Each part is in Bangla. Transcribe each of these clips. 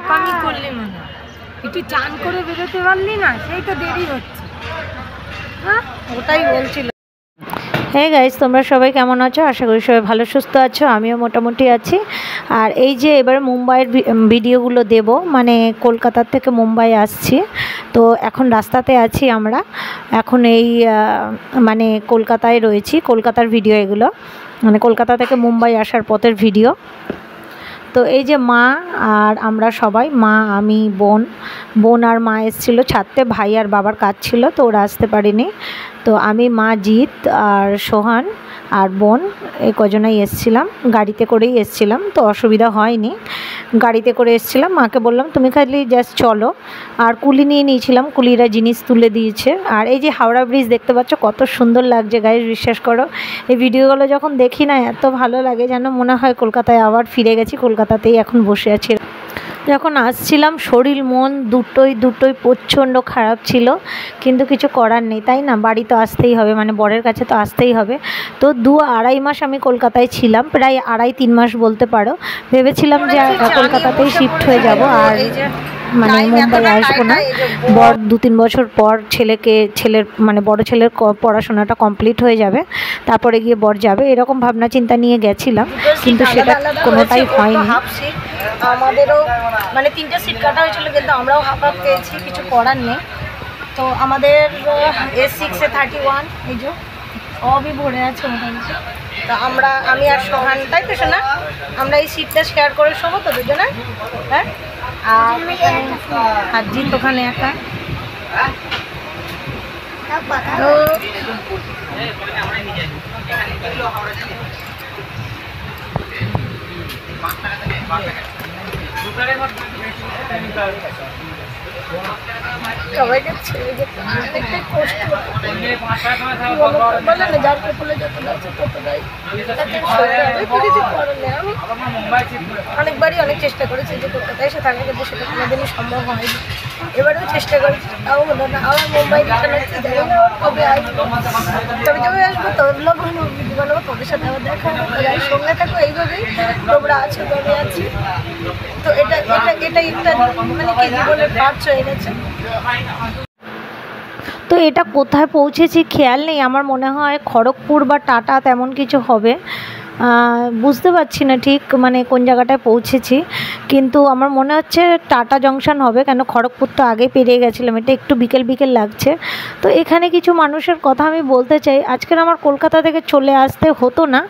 বোকামি করলি মনে হয়, একটু চান করে বেরোতে পারলি না, সেই তো দেরি হচ্ছে। হ্যাঁ, ওটাই বলছিল। হ্যাঁ গাইস, তোমরা সবাই কেমন আছো? আশা করি সবাই ভালো সুস্থ আছো, আমিও মোটামুটি আছি। আর এই যে এবার মুম্বাইয়ের ভিডিওগুলো দেব, মানে কলকাতার থেকে মুম্বাই আসছি, তো এখন রাস্তাতে আছি আমরা। এখন এই মানে কলকাতায় রয়েছি, কলকাতার ভিডিও এগুলো, মানে কলকাতা থেকে মুম্বাই আসার পথের ভিডিও। তো এই যে মা আর আমরা সবাই, মা, আমি, বোন আর মা এসেছিলো ছাড়তে, ভাই আর বাবার কাজ ছিল তো ওরা আসতে পারেনি। তো আমি, মা, জিৎ আর সোহান আর বোন এই কজনেই এসেছিলাম, গাড়িতে করেই এসেছিলাম, তো অসুবিধা হয়নি। গাড়িতে করে এসেছিলাম, মাকে বললাম তুমি খালি জাস্ট চলো, আর কুলি নিয়ে নিয়েছিলাম, কুলিরা জিনিস তুলে দিয়েছে। আর এই যে হাওড়া ব্রিজ দেখতে পাচ্ছ, কত সুন্দর লাগছে গাইস, বিশ্বাস করো এই ভিডিওগুলো যখন দেখি না এত ভালো লাগে, যেন মনে হয় কলকাতায় আবার ফিরে গেছি, কলকাতাতেই এখন বসে আছি। যখন আসছিলাম শরীর মন দুটোই প্রচণ্ড খারাপ ছিল, কিন্তু কিছু করার নেই, তাই না, বাড়ি তো আসতেই হবে, মানে বরের কাছে তো আসতেই হবে। তো 2-2.5 মাস আমি কলকাতায় ছিলাম, প্রায় 2.5-3 মাস বলতে পারো। ভেবেছিলাম যে কলকাতাতেই শিফট হয়ে যাব, আর মানে মুম্বাই আসবো না। বর 2-3 বছর পর ছেলের মানে বড় ছেলের পড়াশোনাটা কমপ্লিট হয়ে যাবে, তারপরে গিয়ে বর যাবে, এরকম ভাবনা চিন্তা নিয়ে গেছিলাম, কিন্তু সেটা কোনোটাই হয়নি। আমাদেরও মানে 3টে সিট কাটা হয়েছিল, কিন্তু আমরাও হাফ পেয়েছি, কিছু করার নেই। তো আমাদের A6-এ 31, এই যে সবই ভরে আছে মোটামুটি। তো আমি আর সোহান, তাই তো শোনা, আমরা এই সিটটা শেয়ার করে শোবো তো দুজনে। হ্যাঁ, আর জিৎ ওখানে একা। তো সবাইকে ছেড়ে যেতে অনেকটাই কষ্ট, বলে না যার কপালে যত আছে ততটাই কিছু করার নেই। আমি অনেকবারই অনেক চেষ্টা করেছি যে কলকাতায় এসে থাকা, কিন্তু সেটা কোনোদিনই সম্ভব হয়নি। এবারেও চেষ্টা করেছি, তাও হলো না। আমার মুম্বাই রিটার্ন হচ্ছে, জানি না কবে আসবো, তবে যবে আসবো তবে ব্লগ বানাবো, তোদের সাথে আবার দেখা হবে। যাই সঙ্গে থাকো, এইভাবেই তোমরা আছো, তবে আছি। তো এটাই একটা মানে কি জীবনের পার্ট হয়ে গেছে। তো এটা কোথায় পৌঁছেছি খেয়াল নেই, আমার মনে হয় খড়গপুর বা টাটা তেমন কিছু হবে, বুঝতে পারছি না ঠিক মানে কোন জায়গাটায় পৌঁছেছি, কিন্তু আমার মনে হচ্ছে টাটা জংশন হবে, কেন খড়গপুর তো আগে পেরিয়ে গেছিলাম, এটা একটু বিকেল লাগছে। তো এখানে কিছু মানুষের কথা আমি বলতে চাই, আজকের আমার কলকাতা থেকে চলে আসতে হতো না,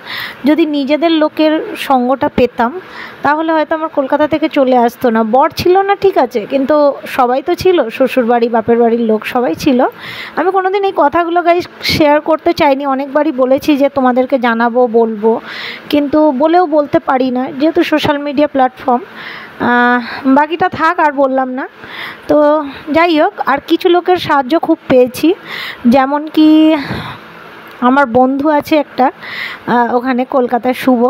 যদি নিজেদের লোকের সঙ্গটা পেতাম তাহলে হয়তো আমার কলকাতা থেকে চলে আসতো না। বর ছিল না ঠিক আছে, কিন্তু সবাই তো ছিল, শ্বশুরবাড়ি বাপের বাড়ির লোক সবাই ছিল। আমি কোনোদিন এই কথাগুলো গাইস শেয়ার করতে চাইনি, অনেকবারই বলেছি যে তোমাদেরকে জানাবো, বলবো, কিন্তু বলেও বলতে পারি না, যেহেতু সোশ্যাল মিডিয়া প্ল্যাটফর্ম। বাকিটা থাক, আর বললাম না। তো যাই হোক, আর কিছু লোকের সাহায্য খুব পেয়েছি, যেমন কি আমার বন্ধু আছে একটা ওখানে কলকাতায়, শুভ।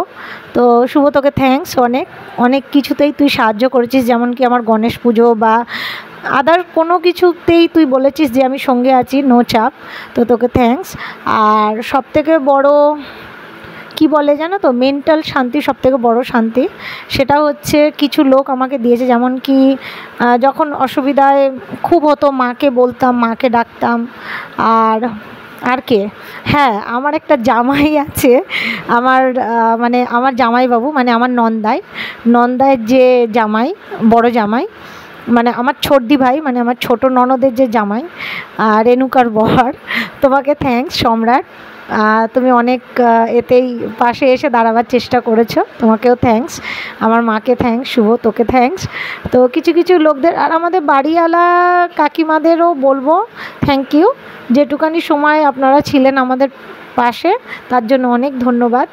তো শুভ, তোকে থ্যাঙ্কস, অনেক কিছুতেই তুই সাহায্য করেছিস, যেমন কি আমার গণেশ পুজো বা আদার কোনো কিছুতেই তুই বলেছিস যে আমি সঙ্গে আছি, নো চাপ, তো তোকে থ্যাঙ্কস। আর সবথেকে বড় কি বলে জানো তো, মেন্টাল শান্তি, সবথেকে বড় শান্তি, সেটা হচ্ছে কিছু লোক আমাকে দিয়েছে, যেমন কি যখন অসুবিধায় খুব হতো মাকে বলতাম, মাকে ডাকতাম। আর কে, হ্যাঁ, আমার একটা জামাই আছে, আমার মানে আমার জামাইবাবু, মানে আমার নন্দায়ের যে জামাই, বড় জামাই, মানে আমার ছোটদি ভাই, মানে আমার ছোট ননদের যে জামাই, রেণুকার বর, তোমাকে থ্যাঙ্কস সম্রাট, তুমি অনেক এতেই পাশে এসে দাঁড়াবার চেষ্টা করেছো, তোমাকেও থ্যাঙ্কস। আমার মাকে থ্যাঙ্কস, শুভ তোকে থ্যাঙ্কস। তো কিছু লোকদের, আর আমাদের বাড়িওয়ালা কাকিমাদেরও বলবো থ্যাংক ইউ, যেটুকানি সময় আপনারা ছিলেন আমাদের পাশে, তার জন্য অনেক ধন্যবাদ।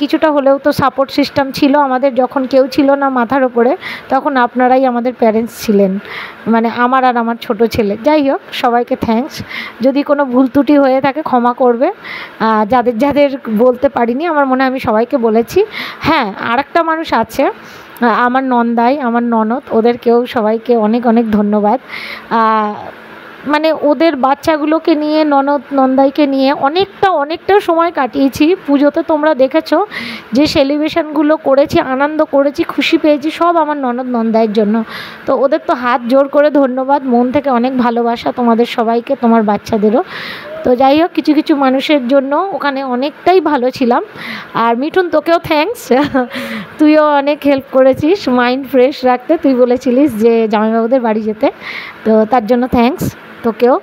কিছুটা হলেও তো সাপোর্ট সিস্টেম ছিল আমাদের, যখন কেউ ছিল না মাথার ওপরে, তখন আপনারাই আমাদের প্যারেন্টস ছিলেন, মানে আমার আর আমার ছোট ছেলে। যাই হোক, সবাইকে থ্যাঙ্কস। যদি কোনো ভুল ত্রুটি হয়ে থাকে ক্ষমা করবে, যাদের বলতে পারিনি, আমার মনে হয় আমি সবাইকে বলেছি। হ্যাঁ, আরেকটা মানুষ আছে, আমার নন্দাই, আমার ননদ, ওদেরকেও সবাইকে অনেক ধন্যবাদ। মানে ওদের বাচ্চাগুলোকে নিয়ে ননদ নন্দাইকে নিয়ে অনেকটা সময় কাটিয়েছি। পুজোতে তোমরা দেখেছো যে সেলিব্রেশনগুলো করেছি, আনন্দ করেছি, খুশি পেয়েছি, সব আমার ননদ নন্দাইয়ের জন্য। তো ওদের তো হাত জোর করে ধন্যবাদ, মন থেকে অনেক ভালোবাসা তোমাদের সবাইকে, তোমার বাচ্চাদেরও। তো যাই হোক, কিছু কিছু মানুষের জন্য ওখানে অনেকটাই ভালো ছিলাম। আর মিঠুন, তোকেও থ্যাঙ্কস, তুইও অনেক হেল্প করেছিস মাইন্ড ফ্রেশ রাখতে। তুই বলেছিলিস যে জামাইবাবুদের বাড়ি যেতে, তো তার জন্য থ্যাঙ্কস তোকেও।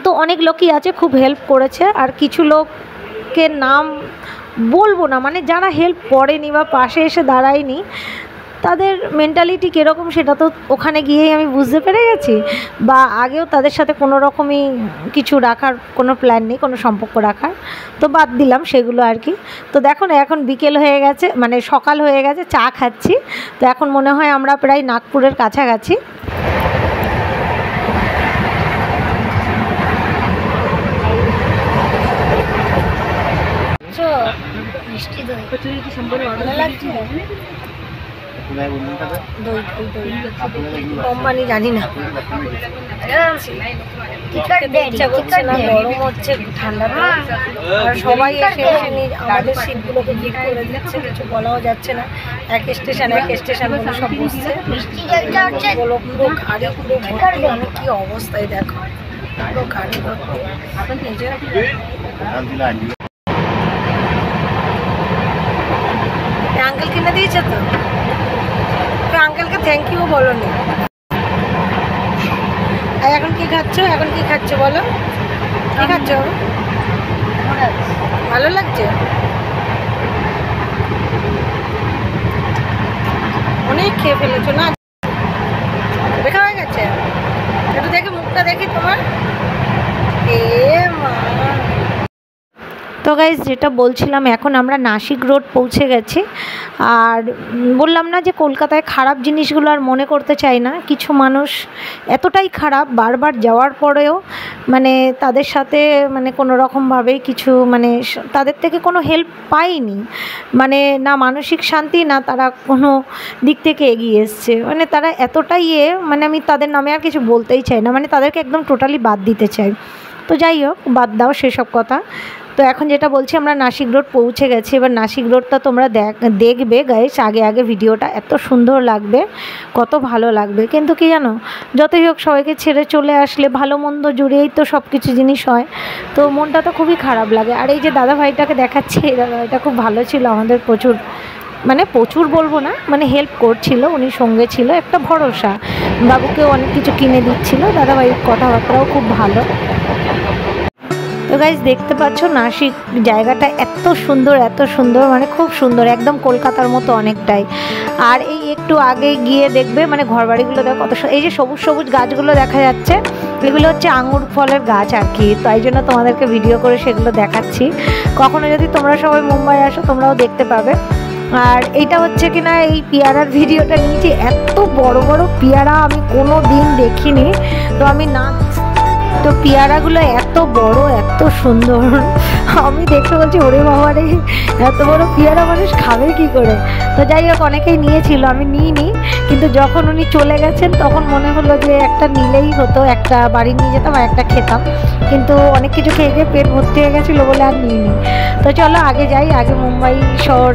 তো অনেক লোকই আছে খুব হেল্প করেছে, আর কিছু লোকের নাম বলবো না, মানে যারা হেল্প করেনি বা পাশে এসে দাঁড়ায়নি, তাদের মেন্টালিটি কীরকম সেটা তো ওখানে গিয়েই আমি বুঝতে পেরে গেছি। বা আগেও তাদের সাথে কোনো রকমই কিছু রাখার কোনো প্ল্যান নেই, কোনো সম্পর্ক রাখার, তো বাদ দিলাম সেগুলো আর কি। তো দেখো না, এখন বিকেল হয়ে গেছে, মানে সকাল হয়ে গেছে, চা খাচ্ছি। তো এখন মনে হয় আমরা প্রায় নাগপুরের কাছাকাছি। কোম্পানি জানি না, ইচ্ছা করছে না, গরম হচ্ছে, ঠান্ডা, আর সবাই এসে আমাদের সিটগুলোকে ঠিক করে দিচ্ছে, কিছু বলাও যাচ্ছে না। এক স্টেশন সব বসছে, পুরো গাড়ি পুরো ভর্তি, মানে কি অবস্থায় দেখো, পুরো গাড়ি ভর্তি। আঙ্কেল কিনে দিয়েছে তো, আঙ্কেলকে থ্যাংক ইউ বলো নি। এখন কি খাচ্ছ বলো, কি খাচ্ছ? ভালো লাগছে, অনেক খেয়ে ফেলেছো না, দেখা হয়ে গেছে। একটু দেখে মুখটা দেখি তোমার, এ মা। তো গাইজ, যেটা বলছিলাম, এখন আমরা নাসিক রোড পৌঁছে গেছি। আর বললাম না যে কলকাতায় খারাপ জিনিসগুলো আর মনে করতে চাই না। কিছু মানুষ এতটাই খারাপ, বারবার যাওয়ার পরেও মানে তাদের সাথে মানে কোনো রকমভাবেই কিছু, মানে তাদের থেকে কোনো হেল্প পাইনি, মানে না মানসিক শান্তি, না তারা কোনো দিক থেকে এগিয়ে এসছে। মানে তারা এতটাই মানে আমি তাদের নামে আর কিছু বলতেই চাই না, মানে তাদেরকে একদম টোটালি বাদ দিতে চাই। তো যাই হোক, বাদ দাও সেসব কথা। তো এখন যেটা বলছি, আমরা নাসিক রোড পৌঁছে গেছি। এবার নাসিক রোডটা তোমরা দেখবে গাইস, আগে ভিডিওটা এত সুন্দর লাগবে, কত ভালো লাগবে। কিন্তু কি জানো, যতই হোক সবাইকে ছেড়ে চলে আসলে ভালো মন্দ জুড়েই তো সব কিছু জিনিস হয়, তো মনটা তো খুবই খারাপ লাগে। আর এই যে দাদা ভাইটাকে দেখাচ্ছি, এই দাদা ভাইটা খুব ভালো ছিল, আমাদের প্রচুর বলবো না, মানে হেল্প করছিল, উনি সঙ্গে ছিল, একটা ভরসা। বাবুকেও অনেক কিছু কিনে দিচ্ছিল, দাদা ভাইয়ের কথাবার্তাও খুব ভালো। তো গাইজ, দেখতে পাচ্ছ নাসিক জায়গাটা এত সুন্দর, মানে খুব সুন্দর, একদম কলকাতার মতো অনেকটাই। আর এই একটু আগে গিয়ে দেখবে, মানে ঘরবাড়িগুলো দেখো কত, এই যে সবুজ গাছগুলো দেখা যাচ্ছে, এগুলো হচ্ছে আঙুর ফলের গাছ আর কি। তো এই জন্য তোমাদেরকে ভিডিও করে সেগুলো দেখাচ্ছি। কখনো যদি তোমরা সবাই মুম্বাই আসো, তোমরাও দেখতে পাবে। আর এইটা হচ্ছে কিনা এই পেয়ারার ভিডিওটা নিয়েছি, এত বড় পেয়ারা আমি কোনো দিন দেখিনি। তো আমি তো পেয়ারাগুলো এত বড়, এত সুন্দর, আমি দেখতে বলছি ওরে বাবা রে, এত বড় পেয়ারা মানুষ খাবে কি করে। তো যাই হোক, অনেকেই নিয়েছিল, আমি নিইনি, কিন্তু যখন উনি চলে গেছেন তখন মনে হলো যে একটা নিলেই হতো, একটা বাড়ি নিয়ে যেতাম আর একটা খেতাম, কিন্তু অনেক কিছু খেয়ে গিয়ে পেট ভর্তি হয়ে গেছিলো বলে আর নিইনি। তো চলো আগে যাই, আগে মুম্বাই শহর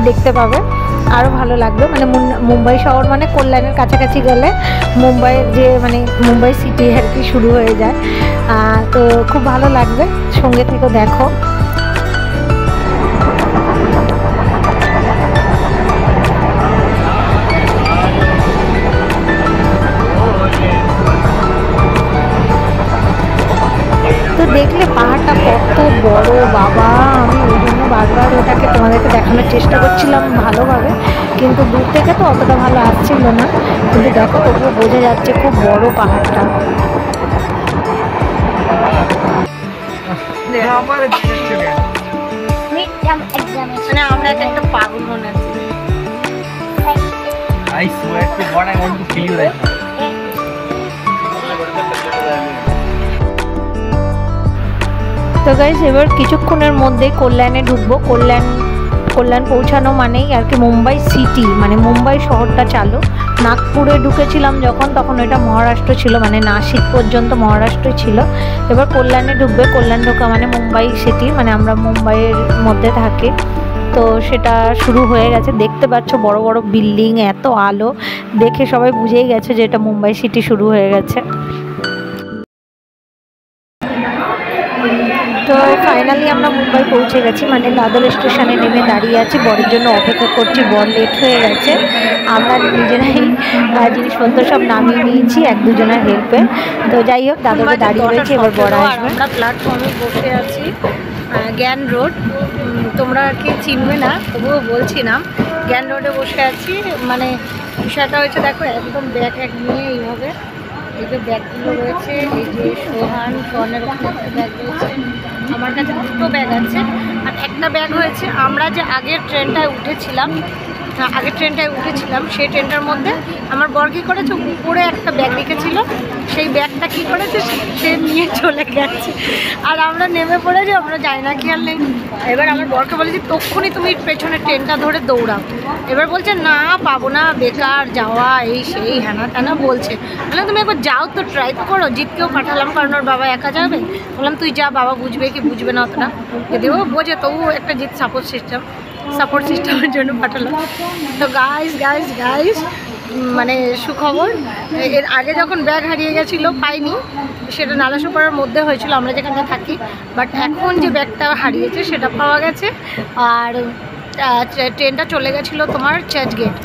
দেখতে পাবে, আরও ভালো লাগবে। মানে মুম্বাই শহর মানে কল্যাণের কাছাকাছি গেলে মুম্বাইয়ের যে মানে মুম্বাই সিটি আর কি শুরু হয়ে যায়। তো খুব ভালো লাগবে, সঙ্গে থেকে দেখো। তো দেখলে পাহাড়টা কত বড় বাবা, আমি ওই জন্য বারবার ওটাকে তোমাদেরকে দেখানোর চেষ্টা করছিলাম ভালোভাবে, কিন্তু দূর থেকে তো অতটা ভালো আসছিল না, কিন্তু দেখো তবুও বোঝা যাচ্ছে খুব বড় পাহাড়টা। মানে আমরা একটা পাগল মনে আছি। I swear to God, I want to kill you right now. তো গাইস, এবার কিছুক্ষণের মধ্যে কল্যাণে ঢুকবো। কল্যাণ পৌঁছানো মানেই আর কি মুম্বাই সিটি, মানে মুম্বাই শহরটা চালু। নাগপুরে ঢুকেছিলাম যখন, তখন ওইটা মহারাষ্ট্র ছিল, মানে নাসিক পর্যন্ত মহারাষ্ট্র ছিল। এবার কল্যাণে ঢুকবে, কল্যাণ ঢোকা মানে মুম্বাই সিটি, মানে আমরা মুম্বাইয়ের মধ্যে থাকি। তো সেটা শুরু হয়ে গেছে, দেখতে পাচ্ছ বড় বড় বিল্ডিং, এত আলো, দেখে সবাই বুঝেই গেছে যে এটা মুম্বাই সিটি শুরু হয়ে গেছে। তো ফাইনালি আমরা মুম্বাই পৌঁছে গেছি, মানে দাদর স্টেশনে নেমে দাঁড়িয়ে আছি, বরের জন্য অপেক্ষা করছি। বর লেট হয়ে গেছে, আমরা নিজেরাই জিনিসপত্র সব নামিয়ে নিয়েছি এক দুজনের হেল্পে। তো যাই হোক, দাদরে দাঁড়িয়ে রয়েছে, এবার বর আসবে। আমরা প্ল্যাটফর্মে বসে আছি, জ্ঞান রোড, তোমরা আর কি চিনবে না, তবুও বলছি না, জ্ঞান রোডে বসে আছি। মানে বিষয়টা হয়েছে, দেখো একদম ব্যাগ এক নিয়ে এইভাবে, এই যে ব্যাগগুলো রয়েছে, এই যে সোহানের ওখানে একটা ব্যাগ রয়েছে, আমার কাছে দুটো ব্যাগ আছে। আর একটা ব্যাগ হয়েছে, আমরা যে আগের ট্রেনটায় উঠেছিলাম সেই ট্রেনটার মধ্যে আমার বর কী করেছে, উপরে একটা ব্যাগ রেখেছিল, সেই ব্যাগটা কী করেছে সে নিয়ে চলে গেছে। আর আমরা নেমে পড়েছি, আমরা যাই না, খেয়াল নেই। এবার আমার বরকে বলেছি তক্ষুনি তুমি পেছনে ট্রেনটা ধরে দৌড়াও। এবার বলছে না পাবো না, বেকার যাওয়া, এই সেই হ্যানা ত্যানা বলছে। বললাম তুমি একবার যাও তো, ট্রাই তো করো। জিতকেও পাঠালাম, কারণ ওর বাবা একা যাবে। বললাম তুই যা, বাবা বুঝবে কি বুঝবে না অতটা, যদিও বোঝে, তবু একটা জিত সাপোর্ট সিস্টেমের জন্য পাঠালাম। তো গাইস মানে সুখবর, এর আগে যখন ব্যাগ হারিয়ে গেছিলো পাইনি, সেটা নালাসোপাড়ার মধ্যে হয়েছিল, আমরা যেখানে থাকি। বাট এখন যে ব্যাগটা হারিয়েছে সেটা পাওয়া গেছে। আর ট্রেনটা চলে গেছিলো তোমার চার্চগেট,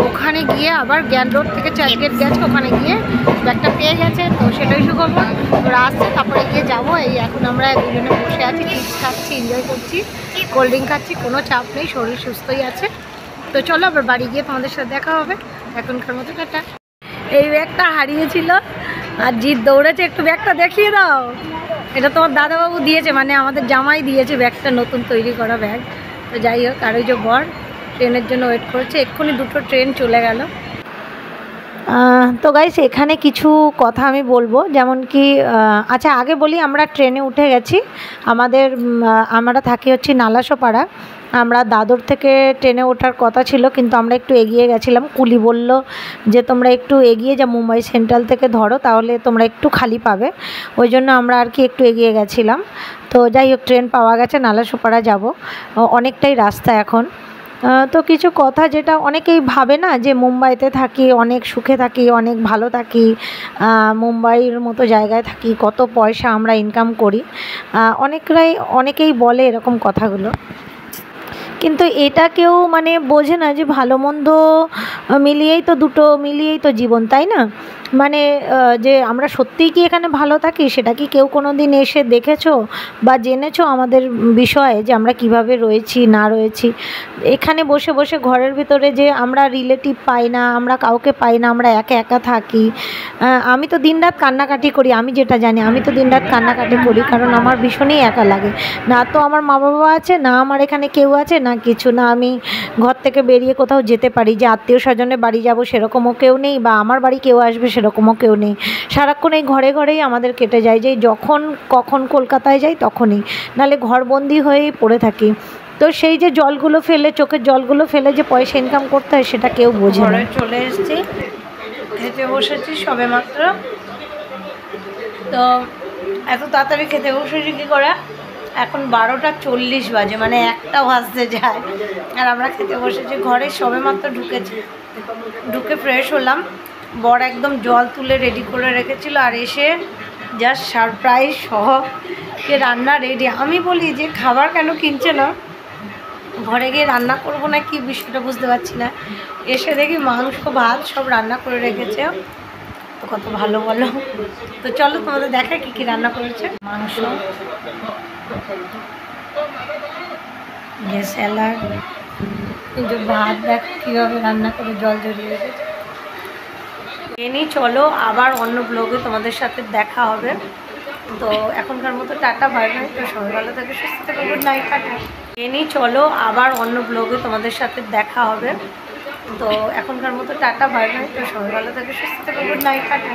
ওখানে গিয়ে আবার জ্ঞান রোড থেকে চার্চগেট গেছে, ওখানে গিয়ে ব্যাগটা পেয়ে গেছে। তো সেটাই সুখবর, ওরা আসছে, তারপরে গিয়ে যাবো। এই এখন আমরা দুজনে বসে আছি, চিপস খাচ্ছি, এনজয় করছি, কোল্ড ড্রিঙ্ক খাচ্ছি, কোনো চাপ নেই, শরীর সুস্থই আছে। তো চলো আবার বাড়ি গিয়ে তোমাদের সাথে দেখা হবে, এখনকার মতো টাটা। এই ব্যাগটা হারিয়েছিল আর জিৎ দৌড়েছে, একটু ব্যাগটা দেখিয়ে দাও। এটা তোমার দাদাবাবু দিয়েছে, মানে আমাদের জামাই দিয়েছে ব্যাগটা, নতুন তৈরি করা ব্যাগ। তো যাই হোক, আর ওই যে বর ট্রেনের জন্য ওয়েট করছে, এক্ষুনি দুটো ট্রেন চলে গেল। তো গাইস, এখানে কিছু কথা আমি বলবো, যেমন কি আচ্ছা আগে বলি, আমরা ট্রেনে উঠে গেছি, আমরা থাকি হচ্ছে নালাসোপাড়া। আমরা দাদর থেকে ট্রেনে ওঠার কথা ছিল, কিন্তু আমরা একটু এগিয়ে গেছিলাম। কুলি বলল যে তোমরা একটু এগিয়ে যা, মুম্বাই সেন্ট্রাল থেকে ধরো, তাহলে তোমরা একটু খালি পাবে, ওই জন্য আমরা আর কি একটু এগিয়ে গেছিলাম। তো যাই হোক, ট্রেন পাওয়া গেছে, নালাসোপাড়া যাব, অনেকটাই রাস্তা এখন। তো কিছু কথা যেটা অনেকেই ভাবে না, যে মুম্বাইতে থাকি, অনেক সুখে থাকি, অনেক ভালো থাকি, মুম্বাইয়ের মতো জায়গায় থাকি, কত পয়সা আমরা ইনকাম করি, অনেকেই বলে এরকম কথাগুলো। কিন্তু এটা কেউ মানে বোঝে না যে ভালো মন্দ মিলিয়েই তো জীবন, তাই না? মানে যে আমরা সত্যিই কি এখানে ভালো থাকি, সেটা কি কেউ কোনো দিন এসে দেখেছো বা জেনেছো আমাদের বিষয়ে, যে আমরা কিভাবে রয়েছি না রয়েছি? এখানে বসে বসে ঘরের ভিতরে যে আমরা রিলেটিভ পাই না, আমরা কাউকে পাই না, আমরা একা একা থাকি। আমি তো দিনরাত কান্নাকাটি করি, আমি যেটা জানি, আমি তো দিনরাত কান্নাকাটি করি, কারণ আমার ভীষণই একা লাগে। না তো আমার মা বাবা আছে, না আমার এখানে কেউ আছে, না কিছু না। আমি ঘর থেকে বেরিয়ে কোথাও যেতে পারি, যে আত্মীয় স্বজনের বাড়ি যাব সেরকমও কেউ নেই, বা আমার বাড়ি কেউ আসবে সেরকমও কেউ নেই। সারাক্ষণ এই ঘরেই আমাদের কেটে যায়, যে কখন কলকাতায় যাই তখনই, নাহলে ঘরবন্দি হয়েই পড়ে থাকি। তো সেই যে জলগুলো ফেলে, চোখের জলগুলো ফেলে যে পয়সা ইনকাম করতে হয়, সেটা কেউ বোঝে না। চলে এসেছি, খেতে বসেছি সবে মাত্র। তো এত তাড়াতাড়ি খেতে বসেছি কী করে, এখন 12টা 40 বাজে, মানে 1টা বাজতে যায়, আর আমরা খেতে বসেছি। ঘরে সবে মাত্র ঢুকে ফ্রেশ হলাম, বর একদম জল তুলে রেডি করে রেখেছিল, আর এসে জাস্ট সারপ্রাইজ সহ যে রান্না রেডি। আমি বলি যে খাবার কেন কিনছে না, ঘরে গিয়ে রান্না করবো না কি, বিষয়টা বুঝতে পারছি না। এসে দেখি মাংস ভাত সব রান্না করে রেখেছে, তো কত ভালো বলো। তো চলো তোমাদের দেখা কি কি রান্না করেছে। মাংস, স্যালাড, কিন্তু ভাত দেখ কীভাবে রান্না করে জল জড়িয়ে রেখেছে। এনি চলো, আবার অন্য ব্লগে তোমাদের সাথে দেখা হবে। তো এখনকার মতো টাটা, বাই বাই। তো সবাই ভালো থাকে, সুস্থ থাকে, গুড নাইট, টাটা। এনি চলো, আবার অন্য ব্লগে তোমাদের সাথে দেখা হবে। তো এখনকার মতো টাটা, বাই বাই। তো সবাই ভালো থাকে, সুস্থ থাকে, গুড নাইট, টাটা।